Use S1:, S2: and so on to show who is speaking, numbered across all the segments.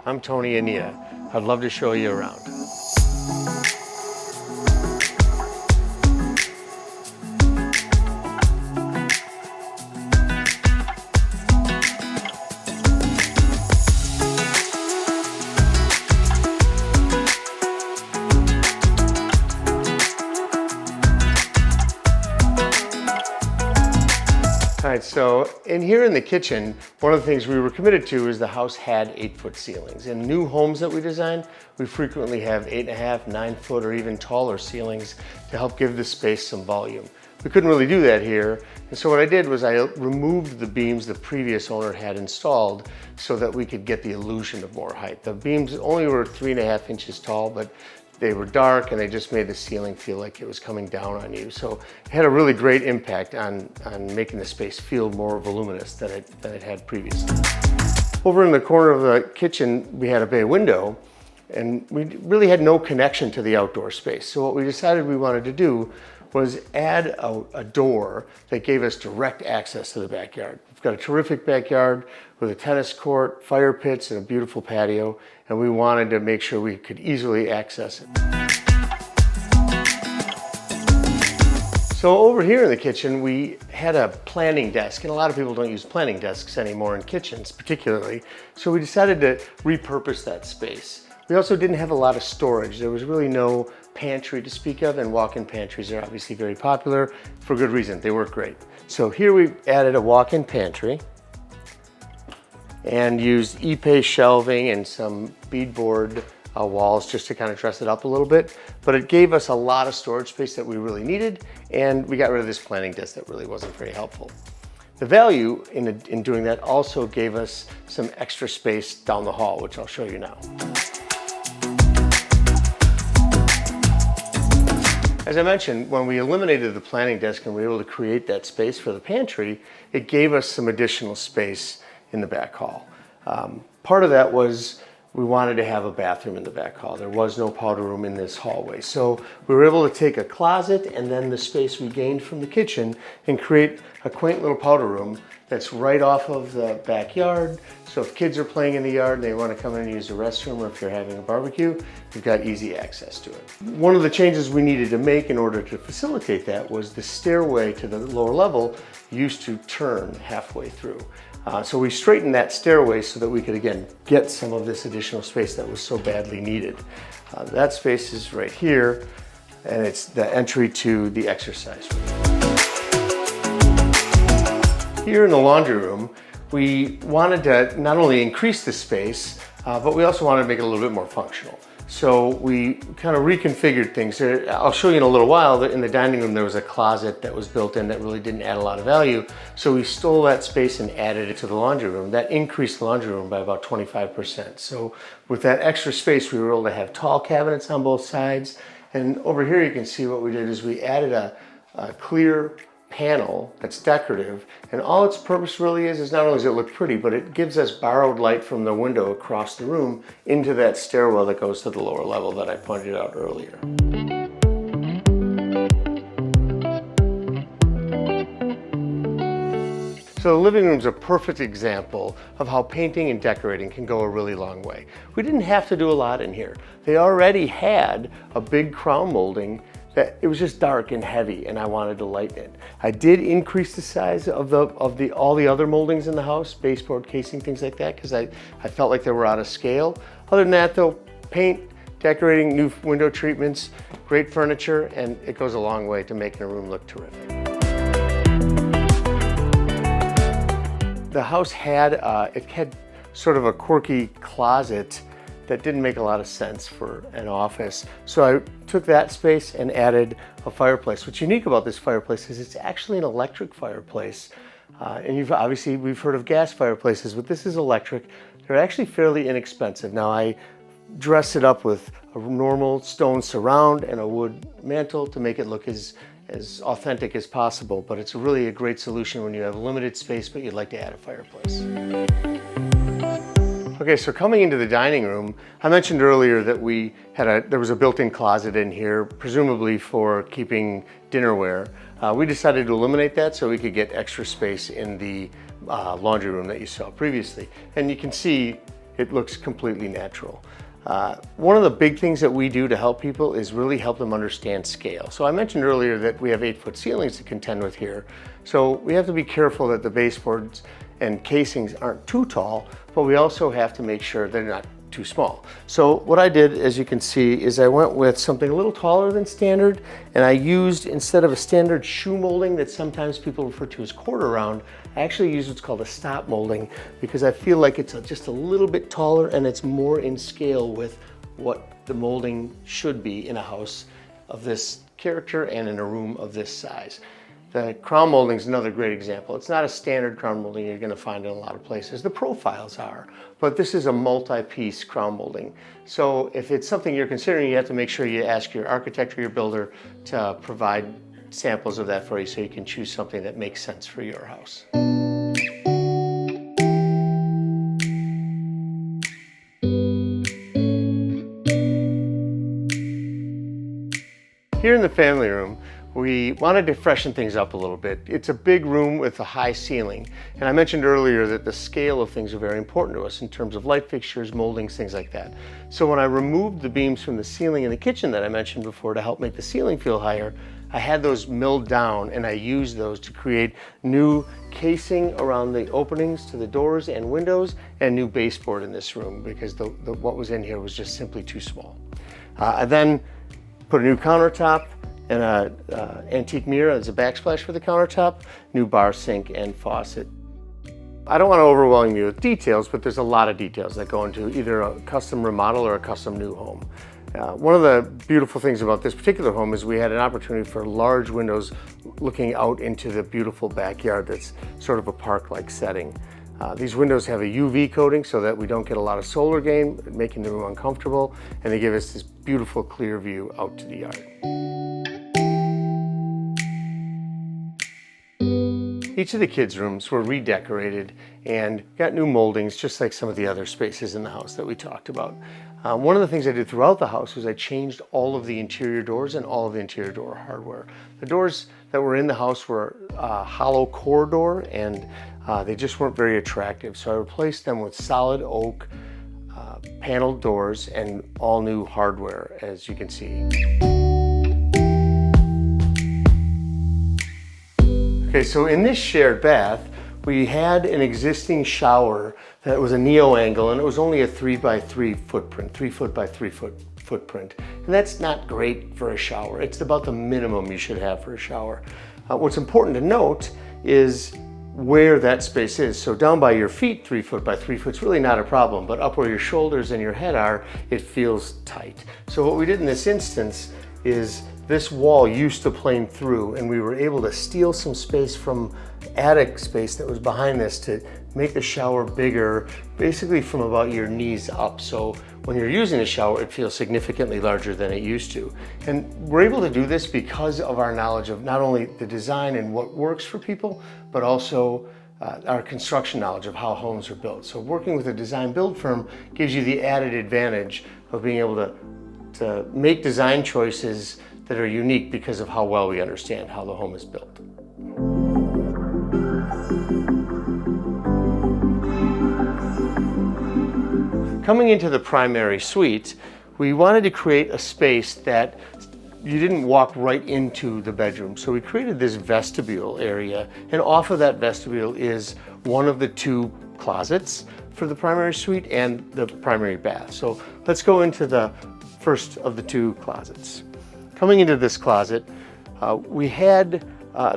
S1: I'm Tony and Nia. I'd love to show you around. All right, so in here in the kitchen, one of the things we were committed to is the house had 8-foot ceilings. In new homes that we design, we frequently have 8.5, 9-foot, or even taller ceilings to help give the space some volume. We couldn't really do that here, and so what I did was I removed the beams the previous owner had installed so that we could get the illusion of more height. The beams only were 3.5 inches tall, but they were dark and they just made the ceiling feel like it was coming down on you. So it had a really great impact on making the space feel more voluminous than it had previously. Over in the corner of the kitchen, we had a bay window and we really had no connection to the outdoor space. So what we decided we wanted to do was add a door that gave us direct access to the backyard. We've got a terrific backyard with a tennis court, fire pits, and a beautiful patio, and we wanted to make sure we could easily access it. So over here in the kitchen, we had a planning desk, and a lot of people don't use planning desks anymore in kitchens particularly, so we decided to repurpose that space. We also didn't have a lot of storage. There was really no pantry to speak of, and walk-in pantries are obviously very popular for good reason. They work great. So here we added a walk-in pantry and used Ipe shelving and some beadboard walls just to kind of dress it up a little bit. But it gave us a lot of storage space that we really needed, and we got rid of this planning desk that really wasn't very helpful. The value in doing that also gave us some extra space down the hall, which I'll show you now. As I mentioned, when we eliminated the planning desk and we were able to create that space for the pantry, it gave us some additional space in the back hall. Part of that was we wanted to have a bathroom in the back hall. There was no powder room in this hallway. So we were able to take a closet and then the space we gained from the kitchen and create a quaint little powder room that's right off of the backyard. So if kids are playing in the yard and they want to come in and use the restroom, or if you're having a barbecue, you've got easy access to it. One of the changes we needed to make in order to facilitate that was the stairway to the lower level used to turn halfway through. So we straightened that stairway so that we could, again, get some of this additional space that was so badly needed. That space is right here, and it's the entry to the exercise room. Here in the laundry room, we wanted to not only increase the space, but we also wanted to make it a little bit more functional. So we kind of reconfigured things. I'll show you in a little while that in the dining room there was a closet that was built in that really didn't add a lot of value. So we stole that space and added it to the laundry room. That increased the laundry room by about 25%. So with that extra space, we were able to have tall cabinets on both sides. And over here you can see what we did is we added a clear panel that's decorative, and all its purpose really is not only does it look pretty, but it gives us borrowed light from the window across the room into that stairwell that goes to the lower level that I pointed out earlier. So the living room is a perfect example of how painting and decorating can go a really long way. We didn't have to do a lot in here. They already had a big crown molding that it was just dark and heavy, and I wanted to lighten it. I did increase the size of all the other moldings in the house, baseboard, casing, things like that, because I felt like they were out of scale. Other than that though, paint, decorating, new window treatments, great furniture, and it goes a long way to making a room look terrific. The house had sort of a quirky closet that didn't make a lot of sense for an office. So I took that space and added a fireplace. What's unique about this fireplace is it's actually an electric fireplace. And we've heard of gas fireplaces, but this is electric. They're actually fairly inexpensive. Now I dressed it up with a normal stone surround and a wood mantle to make it look as authentic as possible, but it's really a great solution when you have limited space but you'd like to add a fireplace. Okay, so coming into the dining room, I mentioned earlier that there was a built-in closet in here, presumably for keeping dinnerware. We decided to eliminate that so we could get extra space in the laundry room that you saw previously. And you can see it looks completely natural. One of the big things that we do to help people is really help them understand scale. So I mentioned earlier that we have 8-foot ceilings to contend with here. So we have to be careful that the baseboards and casings aren't too tall, but we also have to make sure they're not too small. So what I did, as you can see, is I went with something a little taller than standard, and I used, instead of a standard shoe molding that sometimes people refer to as quarter round, I actually used what's called a stop molding because I feel like it's just a little bit taller and it's more in scale with what the molding should be in a house of this character and in a room of this size. The crown molding is another great example. It's not a standard crown molding you're going to find in a lot of places. The profiles are, but this is a multi-piece crown molding. So if it's something you're considering, you have to make sure you ask your architect or your builder to provide samples of that for you so you can choose something that makes sense for your house. Here in the family room, we wanted to freshen things up a little bit. It's a big room with a high ceiling. And I mentioned earlier that the scale of things are very important to us in terms of light fixtures, moldings, things like that. So when I removed the beams from the ceiling in the kitchen that I mentioned before to help make the ceiling feel higher, I had those milled down and I used those to create new casing around the openings to the doors and windows and new baseboard in this room because what was in here was just simply too small. I then put a new countertop and an antique mirror as a backsplash for the countertop, new bar sink and faucet. I don't want to overwhelm you with details, but there's a lot of details that go into either a custom remodel or a custom new home. One of the beautiful things about this particular home is we had an opportunity for large windows looking out into the beautiful backyard that's sort of a park-like setting. These windows have a UV coating so that we don't get a lot of solar gain, making the room uncomfortable, and they give us this beautiful clear view out to the yard. Each of the kids' rooms were redecorated and got new moldings, just like some of the other spaces in the house that we talked about. One of the things I did throughout the house was I changed all of the interior doors and all of the interior door hardware. The doors that were in the house were a hollow core door and they just weren't very attractive. So I replaced them with solid oak paneled doors and all new hardware, as you can see. Okay, so in this shared bath, we had an existing shower that was a neo-angle and it was only a 3x3 footprint, 3 foot by 3 foot footprint. And that's not great for a shower. It's about the minimum you should have for a shower. What's important to note is where that space is. So down by your feet, 3 foot by 3 foot is really not a problem, but up where your shoulders and your head are, it feels tight. So what we did in this instance is this wall used to plane through and we were able to steal some space from attic space that was behind this to make the shower bigger, basically from about your knees up. So when you're using the shower, it feels significantly larger than it used to. And we're able to do this because of our knowledge of not only the design and what works for people, but also our construction knowledge of how homes are built. So working with a design build firm gives you the added advantage of being able to make design choices that are unique because of how well we understand how the home is built. Coming into the primary suite, we wanted to create a space that you didn't walk right into the bedroom. So we created this vestibule area, and off of that vestibule is one of the 2 closets for the primary suite and the primary bath. So let's go into the first of the 2 closets. Coming into this closet, we had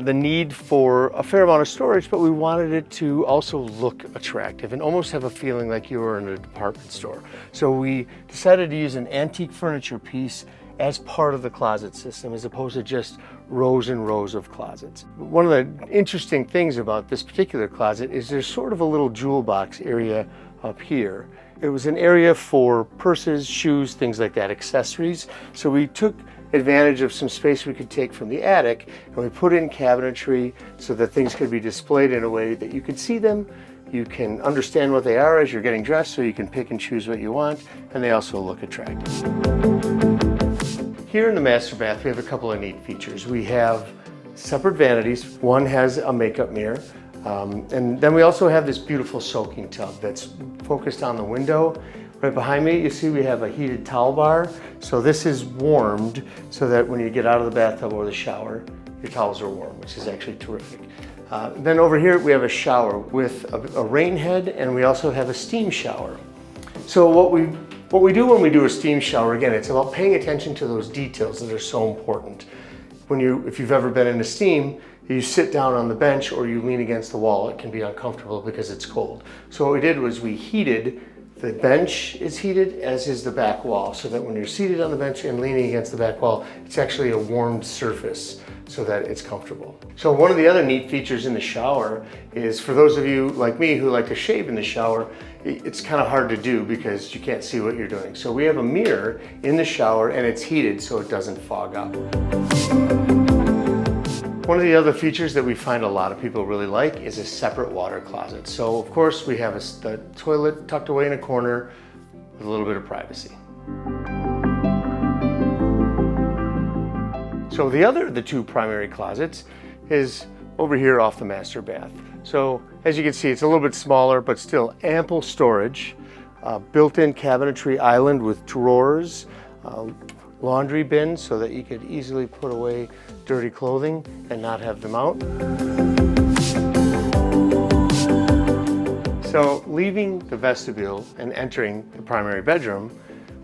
S1: the need for a fair amount of storage, but we wanted it to also look attractive and almost have a feeling like you were in a department store. So we decided to use an antique furniture piece as part of the closet system as opposed to just rows and rows of closets. One of the interesting things about this particular closet is there's sort of a little jewel box area up here. It was an area for purses, shoes, things like that, accessories. So we took advantage of some space we could take from the attic and we put in cabinetry so that things could be displayed in a way that you could see them, you can understand what they are as you're getting dressed, so you can pick and choose what you want, and they also look attractive. Here in the master bath, we have a couple of neat features. We have separate vanities. One has a makeup mirror. And then we also have this beautiful soaking tub that's focused on the window. Right behind me, you see we have a heated towel bar. So this is warmed so that when you get out of the bathtub or the shower, your towels are warm, which is actually terrific. Then over here, we have a shower with a rain head, and we also have a steam shower. So what we do when we do a steam shower, again, it's about paying attention to those details that are so important. If you've ever been in a steam, you sit down on the bench or you lean against the wall. It can be uncomfortable because it's cold. So what we did was we heated. The bench is heated, as is the back wall, so that when you're seated on the bench and leaning against the back wall, it's actually a warmed surface so that it's comfortable. So one of the other neat features in the shower is, for those of you like me who like to shave in the shower, it's kind of hard to do because you can't see what you're doing. So we have a mirror in the shower, and it's heated so it doesn't fog up. One of the other features that we find a lot of people really like is a separate water closet. So of course we have the toilet tucked away in a corner with a little bit of privacy. So the two primary closets is over here off the master bath. So as you can see, it's a little bit smaller, but still ample storage, built-in cabinetry island with drawers, laundry bins so that you could easily put away dirty clothing and not have them out. So leaving the vestibule and entering the primary bedroom,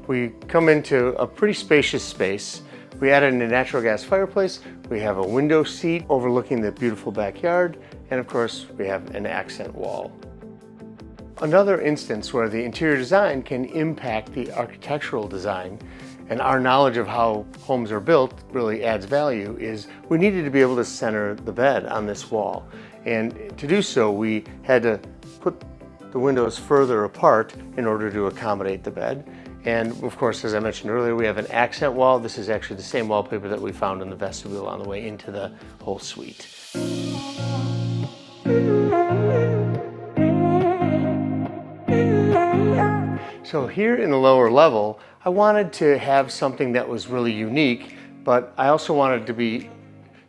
S1: we come into a pretty spacious space. We added a natural gas fireplace. We have a window seat overlooking the beautiful backyard. And of course, we have an accent wall. Another instance where the interior design can impact the architectural design, and our knowledge of how homes are built really adds value, is we needed to be able to center the bed on this wall. And to do so, we had to put the windows further apart in order to accommodate the bed. And of course, as I mentioned earlier, we have an accent wall. This is actually the same wallpaper that we found in the vestibule on the way into the whole suite. So here in the lower level, I wanted to have something that was really unique, but I also wanted to be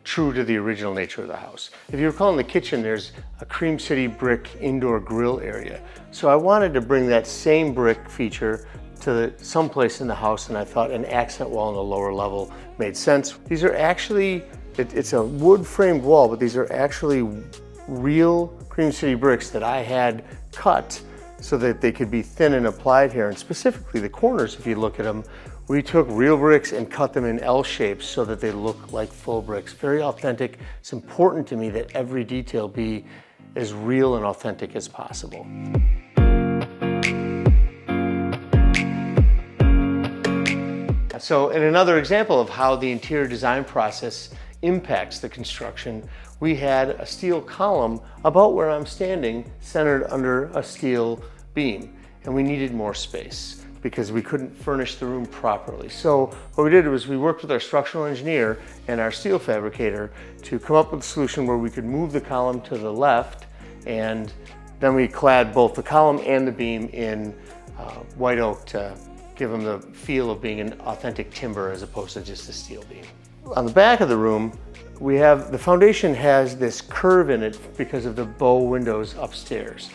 S1: true to the original nature of the house. If you recall, in the kitchen, there's a Cream City brick indoor grill area. So I wanted to bring that same brick feature to someplace in the house, and I thought an accent wall on the lower level made sense. These are actually, it's a wood framed wall, but these are actually real Cream City bricks that I had cut so that they could be thin and applied here. And specifically the corners, if you look at them, we took real bricks and cut them in L shapes so that they look like full bricks. Very authentic. It's important to me that every detail be as real and authentic as possible. So in another example of how the interior design process impacts the construction, we had a steel column about where I'm standing centered under a steel beam, and we needed more space because we couldn't furnish the room properly. So what we did was we worked with our structural engineer and our steel fabricator to come up with a solution where we could move the column to the left, and then we clad both the column and the beam in white oak to give them the feel of being an authentic timber as opposed to just a steel beam. On the back of the room, the foundation has this curve in it because of the bow windows upstairs.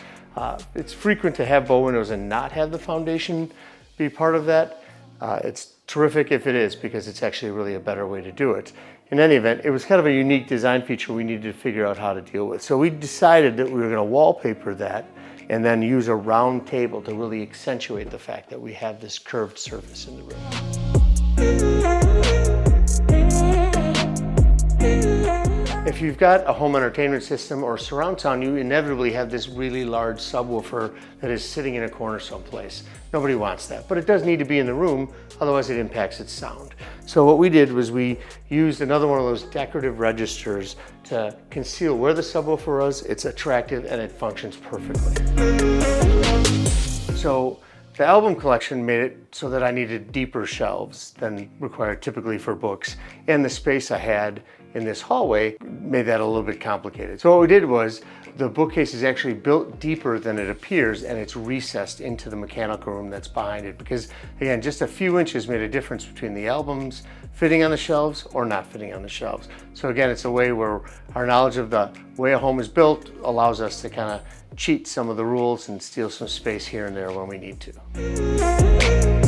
S1: It's frequent to have bow windows and not have the foundation be part of that. It's terrific if it is, because it's actually really a better way to do it. In any event, it was kind of a unique design feature we needed to figure out how to deal with. So we decided that we were going to wallpaper that and then use a round table to really accentuate the fact that we have this curved surface in the room. If you've got a home entertainment system or surround sound, you inevitably have this really large subwoofer that is sitting in a corner someplace. Nobody wants that, but it does need to be in the room, otherwise it impacts its sound. So what we did was we used another one of those decorative registers to conceal where the subwoofer was. It's attractive and it functions perfectly. So the album collection made it so that I needed deeper shelves than required typically for books, and the space I had in this hallway made that a little bit complicated. So what we did was the bookcase is actually built deeper than it appears, and it's recessed into the mechanical room that's behind it, because again, just a few inches made a difference between the albums fitting on the shelves or not fitting on the shelves. So again, it's a way where our knowledge of the way a home is built allows us to kind of cheat some of the rules and steal some space here and there when we need to.